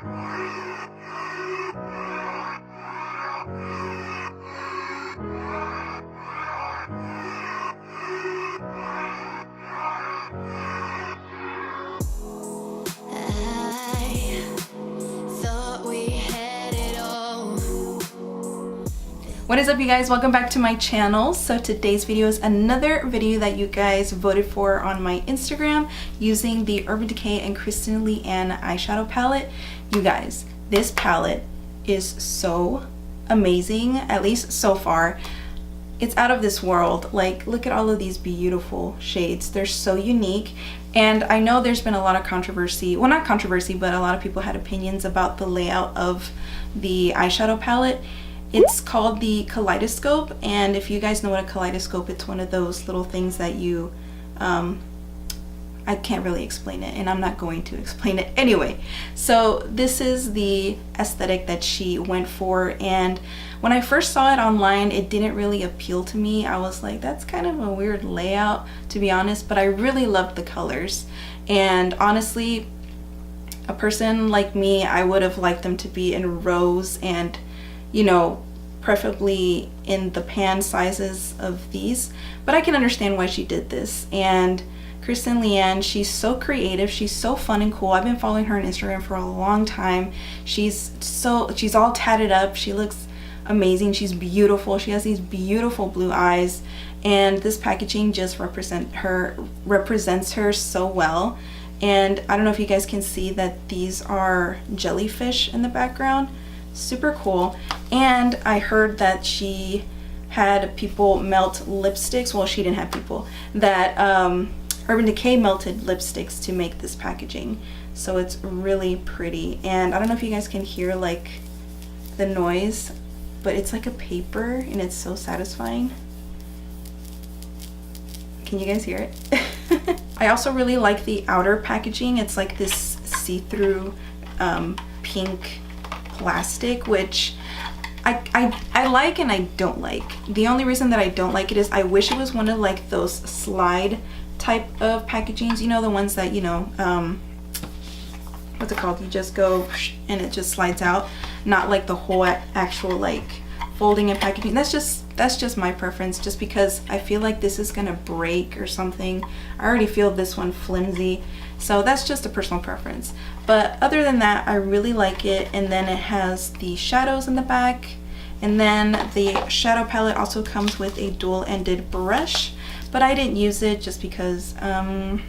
What is up, you guys? Welcome back to my channel. So today's video is another video that you guys voted for on my Instagram using the Urban Decay and Kristen Leanne eyeshadow palette. You guys, this palette is so amazing, at least so far. It's out of this world. Like, look at all of these beautiful shades. They're so unique. And I know there's been a lot of controversy, well, not controversy, but a lot of people had opinions about the layout of the eyeshadow palette. It's called the kaleidoscope, and if you guys know what a kaleidoscope, it's one of those little things that you, I can't really explain it, and I'm not going to explain it anyway. So this is the aesthetic that she went for, and when I first saw it online, it didn't really appeal to me. I was like, that's kind of a weird layout, to be honest, but I really loved the colors. And honestly, a person like me, I would have liked them to be in rows and, you know, preferably in the pan sizes of these, but I can understand why she did this. And Kristen Leanne, she's so creative, she's so fun and cool. I've been following her on Instagram for a long time. She's all tatted up, she looks amazing, she's beautiful, she has these beautiful blue eyes, and this packaging just represents her so well. And I don't know if you guys can see that these are jellyfish in the background. Super cool. And I heard that she had people melt lipsticks. Well, she didn't have people, that Urban Decay melted lipsticks to make this packaging, so it's really pretty. And I don't know if you guys can hear like the noise, but it's like a paper and it's so satisfying. Can you guys hear it? I also really like the outer packaging. It's like this see-through pink plastic, which I like and I don't like. The only reason that I don't like it is I wish it was one of like those slide type of packagings, you know, the ones that, you know, what's it called, you just go and it just slides out, not like the whole actual like folding and packaging. That's just my preference, just because I feel like this is gonna break or something. I already feel this one flimsy, so that's just a personal preference. But other than that, I really like it. And then it has the shadows in the back, and then the shadow palette also comes with a dual-ended brush, but I didn't use it just because I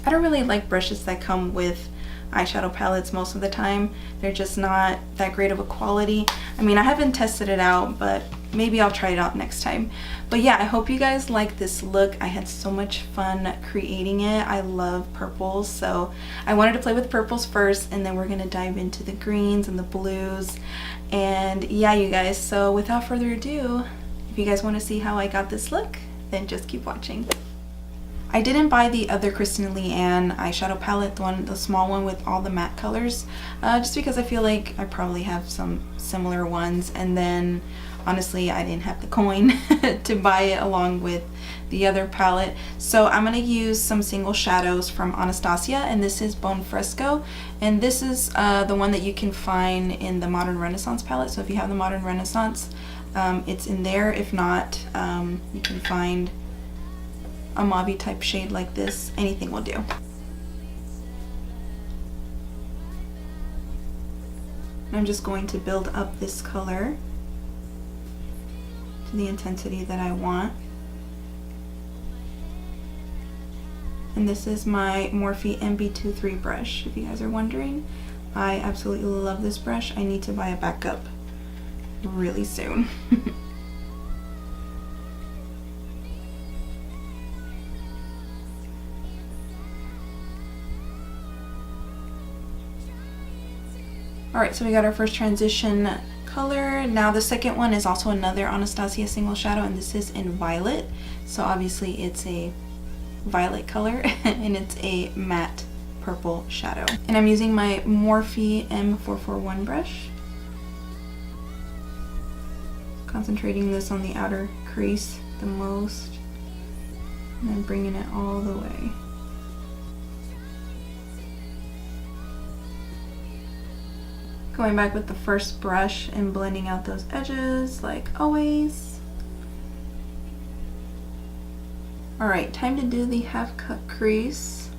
don't really like brushes that come with eyeshadow palettes most of the time. They're just not that great of a quality. I mean, I haven't tested it out, but maybe I'll try it out next time. But yeah, I hope you guys like this look. I had so much fun creating it. I love purples, so I wanted to play with purples first, and then we're gonna dive into the greens and the blues. And yeah, you guys, so without further ado, if you guys want to see how I got this look, then just keep watching. I didn't buy the other Kristen Leanne eyeshadow palette, the small one with all the matte colors, just because I feel like I probably have some similar ones, and then honestly I didn't have the coin to buy it along with the other palette. So I'm going to use some single shadows from Anastasia, and this is Bone Fresco, and this is the one that you can find in the Modern Renaissance palette. So if you have the Modern Renaissance, it's in there. If not, you can find a mauve type shade like this. Anything will do. I'm just going to build up this color to the intensity that I want. And this is my Morphe MB23 brush, if you guys are wondering. I absolutely love this brush. I need to buy a backup really soon. Alright, so we got our first transition color. Now the second one is also another Anastasia single shadow, and this is in violet. So obviously it's a violet color and it's a matte purple shadow. And I'm using my Morphe M441 brush. Concentrating this on the outer crease the most, and then bringing it all the way. Going back with the first brush and blending out those edges like always. Alright, time to do the half cut crease.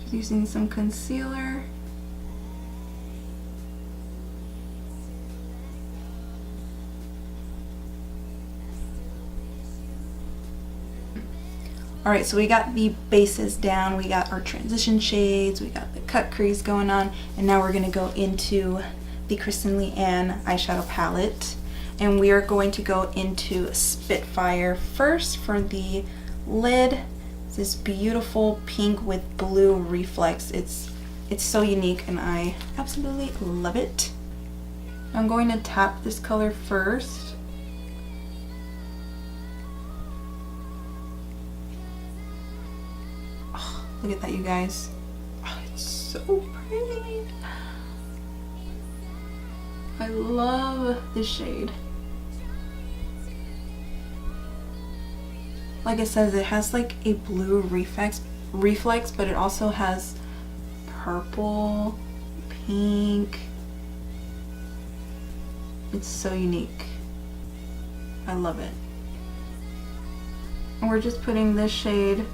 Just using some concealer. Alright, so we got the bases down, we got our transition shades, we got the cut crease going on, and now we're going to go into the Kristen Leanne eyeshadow palette. And we are going to go into Spitfire first for the lid. It's this beautiful pink with blue reflex. It's so unique and I absolutely love it. I'm going to tap this color first. Look at that, you guys. Oh, it's so pretty. I love this shade. Like it says, it has like a blue reflex, but it also has purple, pink. It's so unique. I love it. And we're just putting this shade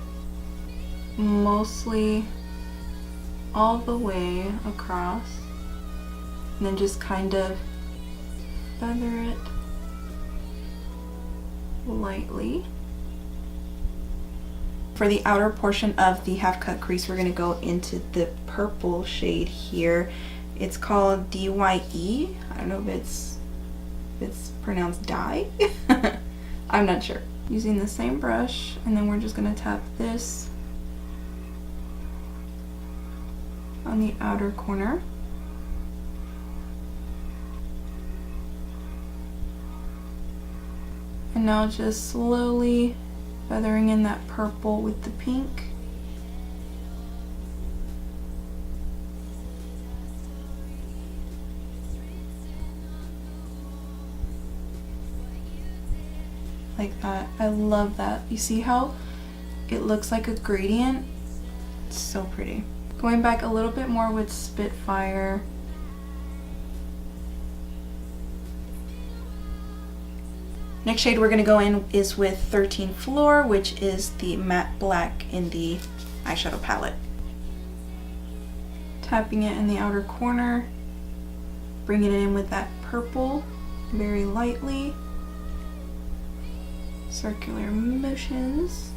mostly all the way across, and then just kind of feather it lightly. For the outer portion of the half cut crease, we're going to go into the purple shade here. It's called DYE. I don't know if it's pronounced dye. I'm not sure. Using the same brush, and then we're just going to tap this on the outer corner. And now just slowly feathering in that purple with the pink. Like that. I love that. You see how it looks like a gradient? It's so pretty. Going back a little bit more with Spitfire. Next shade we're going to go in is with 13 Floor, which is the matte black in the eyeshadow palette. Tapping it in the outer corner, bringing it in with that purple very lightly. Circular motions.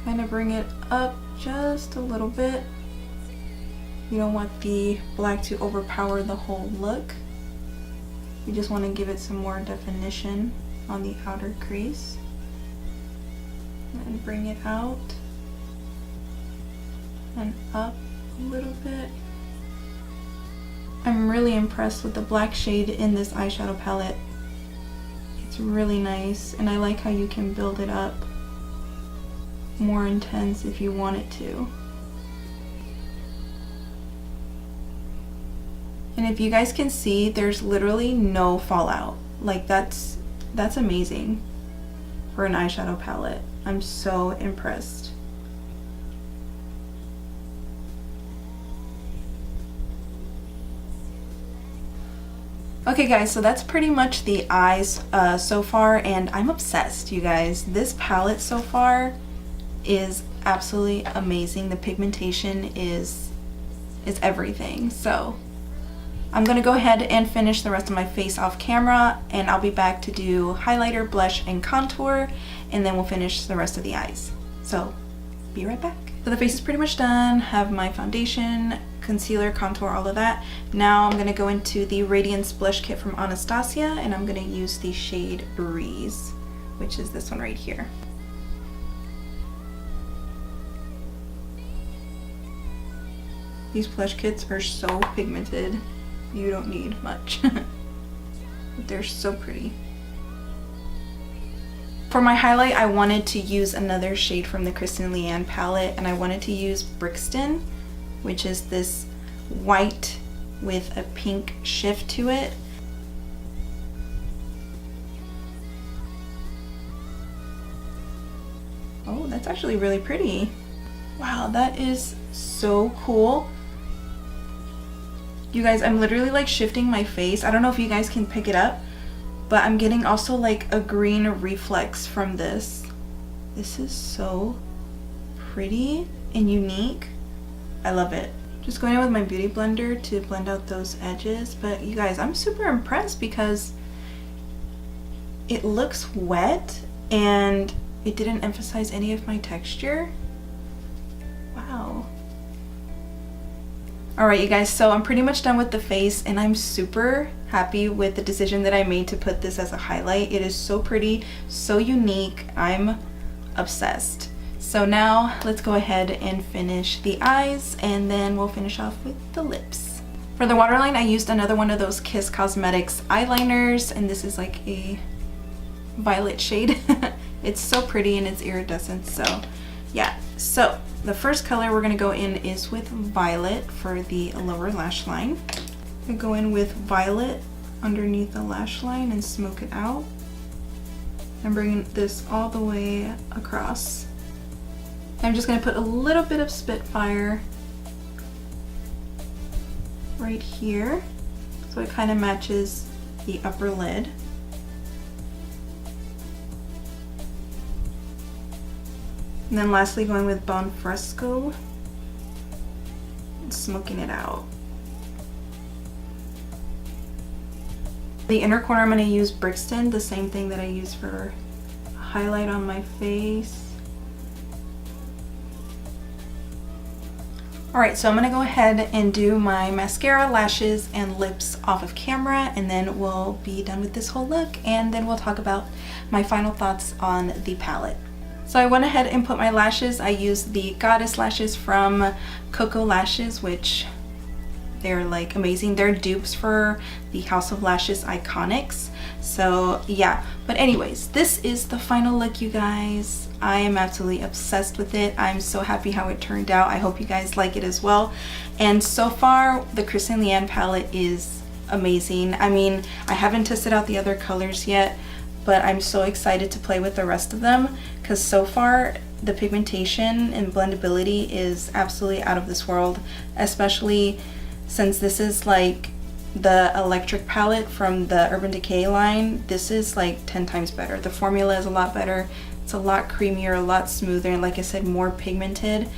Kind of bring it up just a little bit. You don't want the black to overpower the whole look. You just want to give it some more definition on the outer crease. And bring it out and up a little bit. I'm really impressed with the black shade in this eyeshadow palette. It's really nice, and I like how you can build it up more intense if you want it to. And if you guys can see, there's literally no fallout. Like that's amazing for an eyeshadow palette. I'm so impressed. Okay guys, so that's pretty much the eyes so far, and I'm obsessed, you guys. This palette so far is absolutely amazing. The pigmentation is everything. So I'm gonna go ahead and finish the rest of my face off camera, and I'll be back to do highlighter, blush, and contour, and then we'll finish the rest of the eyes. So be right back. So the face is pretty much done. Have my foundation, concealer, contour, all of that. Now I'm gonna go into the Radiance Blush Kit from Anastasia, and I'm gonna use the shade Breeze, which is this one right here. These blush kits are so pigmented, you don't need much. But they're so pretty. For my highlight, I wanted to use another shade from the Kristen Leanne palette, and I wanted to use Brixton, which is this white with a pink shift to it. Oh, that's actually really pretty. Wow, that is so cool. You guys, I'm literally like shifting my face. I don't know if you guys can pick it up, but I'm getting also like a green reflex from this. This is so pretty and unique. I love it. Just going in with my beauty blender to blend out those edges. But you guys, I'm super impressed because it looks wet and it didn't emphasize any of my texture. Wow. Alright you guys, so I'm pretty much done with the face and I'm super happy with the decision that I made to put this as a highlight. It is so pretty, so unique. I'm obsessed. So now let's go ahead and finish the eyes and then we'll finish off with the lips. For the waterline, I used another one of those Kiss Cosmetics eyeliners, and this is like a violet shade. It's so pretty and it's iridescent, so yeah. So the first color we're gonna go in is with violet for the lower lash line. I'm gonna go in with violet underneath the lash line and smoke it out. I'm bringing this all the way across. I'm just going to put a little bit of Spitfire right here so it kind of matches the upper lid. And then lastly going with Bon Fresco and smoking it out. The inner corner I'm going to use Brixton, the same thing that I use for a highlight on my face. Alright, so I'm going to go ahead and do my mascara, lashes, and lips off of camera, and then we'll be done with this whole look, and then we'll talk about my final thoughts on the palette. So I went ahead and put my lashes. I used the Goddess lashes from Coco Lashes, which they're like amazing. They're dupes for the House of Lashes Iconics. So yeah, but anyways, this is the final look, you guys. I am absolutely obsessed with it. I'm so happy how it turned out. I hope you guys like it as well. And so far, the Kristen Leanne palette is amazing. I mean, I haven't tested out the other colors yet, but I'm so excited to play with the rest of them because so far the pigmentation and blendability is absolutely out of this world, especially since this is like the electric palette from the Urban Decay line. This is like 10 times better. The formula is a lot better. It's a lot creamier, a lot smoother, and like I said, more pigmented.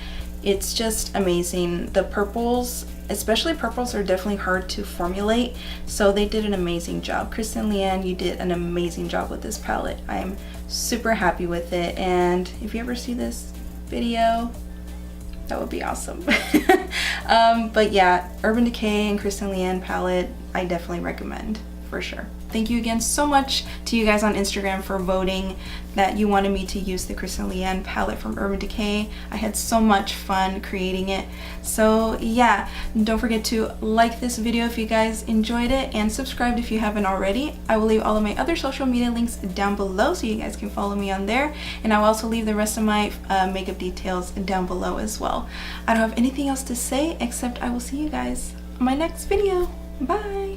It's just amazing. The purples, especially purples, are definitely hard to formulate, so they did an amazing job. Kristen Leanne, you did an amazing job with this palette. I am super happy with it, and if you ever see this video, that would be awesome. But yeah, Urban Decay and Kristen Leanne palette, I definitely recommend for sure. Thank you again so much to you guys on Instagram for voting that you wanted me to use the Kristen Leanne palette from Urban Decay. I had so much fun creating it. So yeah, don't forget to like this video if you guys enjoyed it, and subscribe if you haven't already. I will leave all of my other social media links down below so you guys can follow me on there, and I will also leave the rest of my makeup details down below as well. I don't have anything else to say except I will see you guys on my next video. Bye!